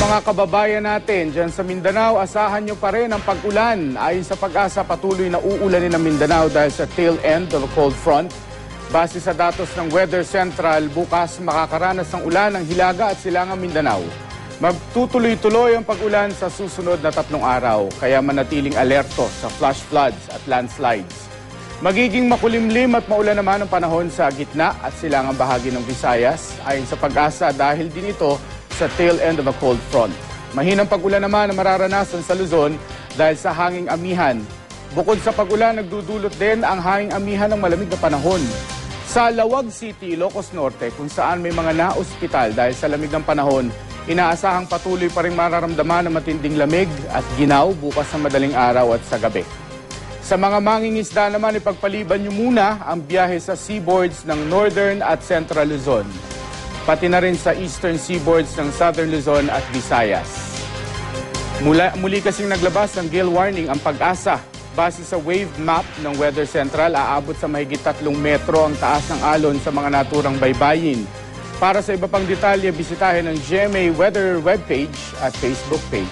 mga kababayan natin dyan sa Mindanao, asahan nyo pa rin ang pag-ulan. Ayon sa Pag-asa, patuloy na uulanin ng Mindanao dahil sa tail end of a cold front. Base sa datos ng Weather Central, bukas makakaranas ng ulan ng Hilaga at Silangang Mindanao. Magtutuloy-tuloy ang pag-ulan sa susunod na 3 araw, kaya manatiling alerto sa flash floods at landslides. Magiging makulimlim at maulan naman ang panahon sa gitna at silangang bahagi ng Visayas, ayon sa Pag-asa dahil din ito sa tail end of a cold front. Mahinang pag-ulan naman ang mararanasan sa Luzon dahil sa hanging amihan. Bukod sa pag-ulan, nagdudulot din ang hanging amihan ng malamig na panahon. Sa Lawag City, Ilocos Norte, kung saan may mga na-ospital dahil sa lamig ng panahon, inaasahang patuloy pa rin mararamdaman ng matinding lamig at ginaw bukas sa madaling araw at sa gabi. Sa mga mangingisda naman, ipagpaliban nyo muna ang biyahe sa seaboards ng Northern at Central Luzon, pati na rin sa Eastern seaboards ng Southern Luzon at Visayas. Muli kasing naglabas ng gale warning ang Pag-asa. Base sa wave map ng Weather Central, aabot sa mahigit 3 metro ang taas ng alon sa mga naturang baybayin. Para sa iba pang detalye, bisitahin ang GMA Weather webpage at Facebook page.